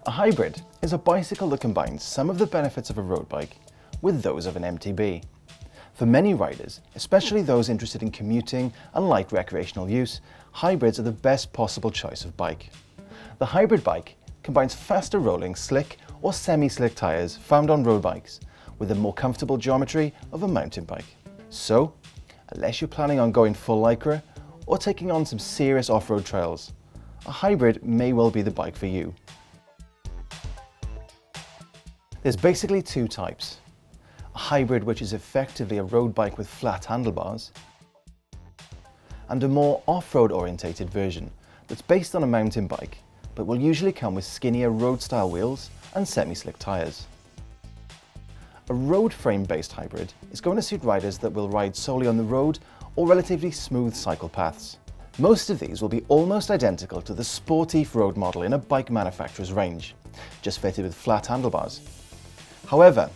A hybrid is a bicycle that combines some of the benefits of a road bike with those of an MTB. For many riders, especially those interested in commuting and light recreational use, hybrids are the best possible choice of bike. The hybrid bike combines faster rolling slick or semi-slick tyres found on road bikes with the more comfortable geometry of a mountain bike. So, unless you're planning on going full Lycra or taking on some serious off-road trails, a hybrid may well be the bike for you. There's basically two types. A hybrid, which is effectively a road bike with flat handlebars, and a more off-road orientated version that's based on a mountain bike but will usually come with skinnier road-style wheels and semi-slick tyres. A road frame-based hybrid is going to suit riders that will ride solely on the road or relatively smooth cycle paths. Most of these will be almost identical to the sporty road model in a bike manufacturer's range, just fitted with flat handlebars. However,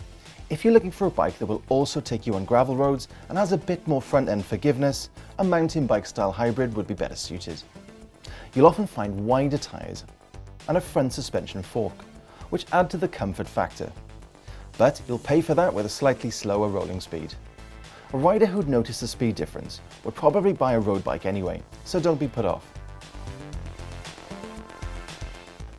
if you're looking for a bike that will also take you on gravel roads and has a bit more front-end forgiveness, a mountain bike style hybrid would be better suited. You'll often find wider tyres and a front suspension fork, which add to the comfort factor. But you'll pay for that with a slightly slower rolling speed. A rider who'd notice the speed difference would probably buy a road bike anyway, so don't be put off.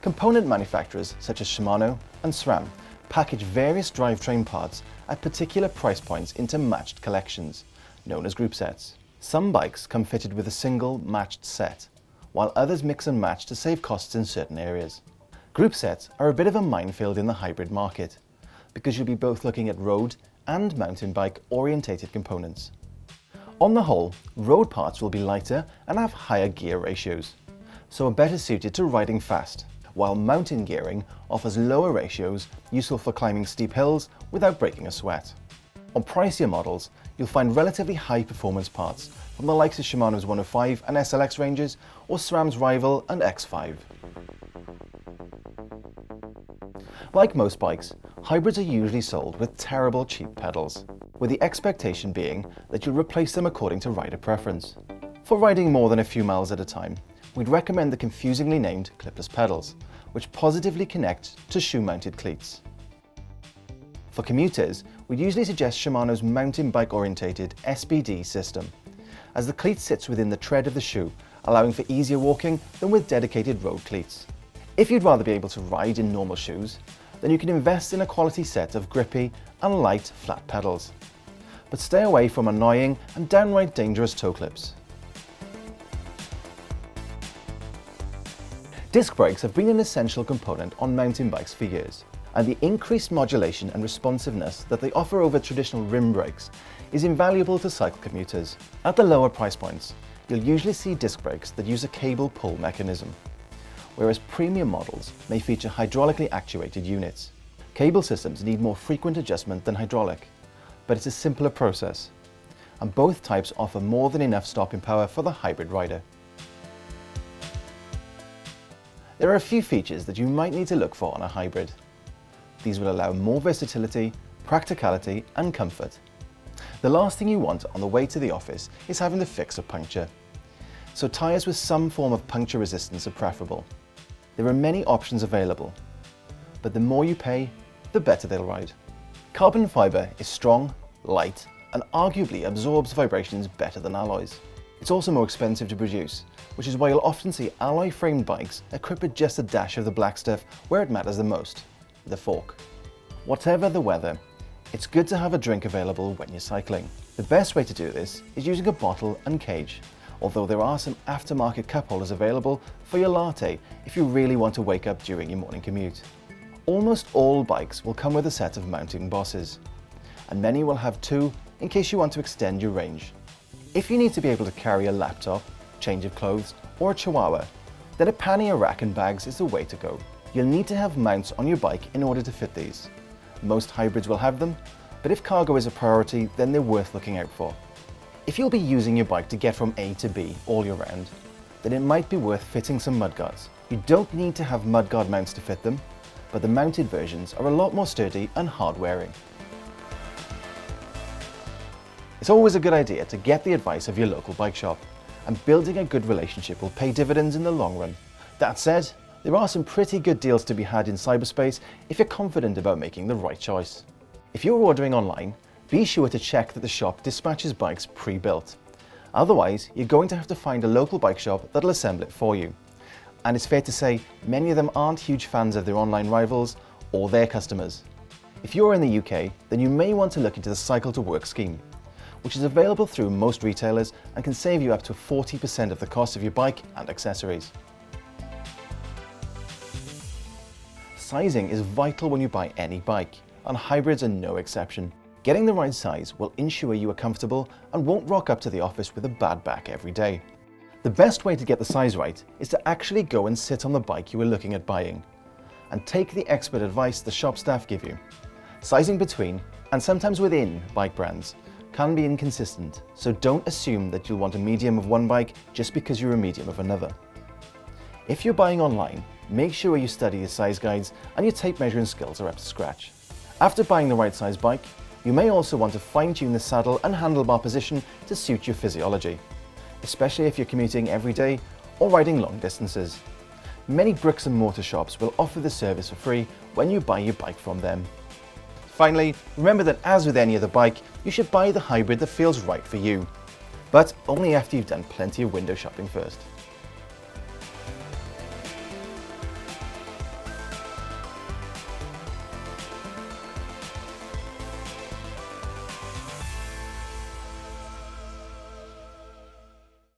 Component manufacturers such as Shimano and SRAM package various drivetrain parts at particular price points into matched collections, known as group sets. Some bikes come fitted with a single matched set, while others mix and match to save costs in certain areas. Group sets are a bit of a minefield in the hybrid market, because you'll be both looking at road and mountain bike orientated components. On the whole, road parts will be lighter and have higher gear ratios, so are better suited to riding fast, while mountain gearing offers lower ratios useful for climbing steep hills without breaking a sweat. On pricier models, you'll find relatively high performance parts from the likes of Shimano's 105 and SLX ranges or SRAM's Rival and X5. Like most bikes, hybrids are usually sold with terrible cheap pedals, with the expectation being that you'll replace them according to rider preference. For riding more than a few miles at a time, we'd recommend the confusingly named clipless pedals, which positively connect to shoe-mounted cleats. For commuters, we'd usually suggest Shimano's mountain bike-orientated SBD system, as the cleat sits within the tread of the shoe, allowing for easier walking than with dedicated road cleats. If you'd rather be able to ride in normal shoes, then you can invest in a quality set of grippy and light flat pedals. But stay away from annoying and downright dangerous toe clips. Disc brakes have been an essential component on mountain bikes for years, and the increased modulation and responsiveness that they offer over traditional rim brakes is invaluable to cycle commuters. At the lower price points, you'll usually see disc brakes that use a cable pull mechanism, whereas premium models may feature hydraulically actuated units. Cable systems need more frequent adjustment than hydraulic, but it's a simpler process, and both types offer more than enough stopping power for the hybrid rider. There are a few features that you might need to look for on a hybrid. These will allow more versatility, practicality and comfort. The last thing you want on the way to the office is having to fix a puncture, so tyres with some form of puncture resistance are preferable. There are many options available, but the more you pay, the better they'll ride. Carbon fibre is strong, light and arguably absorbs vibrations better than alloys. It's also more expensive to produce, which is why you'll often see alloy-framed bikes equipped with just a dash of the black stuff where it matters the most, the fork. Whatever the weather, it's good to have a drink available when you're cycling. The best way to do this is using a bottle and cage, although there are some aftermarket cup holders available for your latte if you really want to wake up during your morning commute. Almost all bikes will come with a set of mounting bosses, and many will have two in case you want to extend your range. If you need to be able to carry a laptop, change of clothes, or a chihuahua, then a pannier rack and bags is the way to go. You'll need to have mounts on your bike in order to fit these. Most hybrids will have them, but if cargo is a priority, then they're worth looking out for. If you'll be using your bike to get from A to B all year round, then it might be worth fitting some mudguards. You don't need to have mudguard mounts to fit them, but the mounted versions are a lot more sturdy and hard wearing. It's always a good idea to get the advice of your local bike shop, and building a good relationship will pay dividends in the long run. That said, There are some pretty good deals to be had in cyberspace if you're confident about making the right choice. If you're ordering online, be sure to check that the shop dispatches bikes pre-built. Otherwise, you're going to have to find a local bike shop that'll assemble it for you. And it's fair to say, many of them aren't huge fans of their online rivals or their customers. If you're in the UK, then you may want to look into the Cycle to Work scheme, which is available through most retailers and can save you up to 40% of the cost of your bike and accessories. Sizing is vital when you buy any bike, and hybrids are no exception. Getting the right size will ensure you are comfortable and won't rock up to the office with a bad back every day. The best way to get the size right is to actually go and sit on the bike you are looking at buying, and take the expert advice the shop staff give you. Sizing between, and sometimes within, bike brands can be inconsistent, so don't assume that you'll want a medium of one bike just because you're a medium of another. If you're buying online, make sure you study the size guides and your tape measuring skills are up to scratch. After buying the right size bike, you may also want to fine-tune the saddle and handlebar position to suit your physiology, especially if you're commuting every day or riding long distances. Many bricks and mortar shops will offer the service for free when you buy your bike from them. Finally, remember that as with any other bike, you should buy the hybrid that feels right for you, but only after you've done plenty of window shopping first.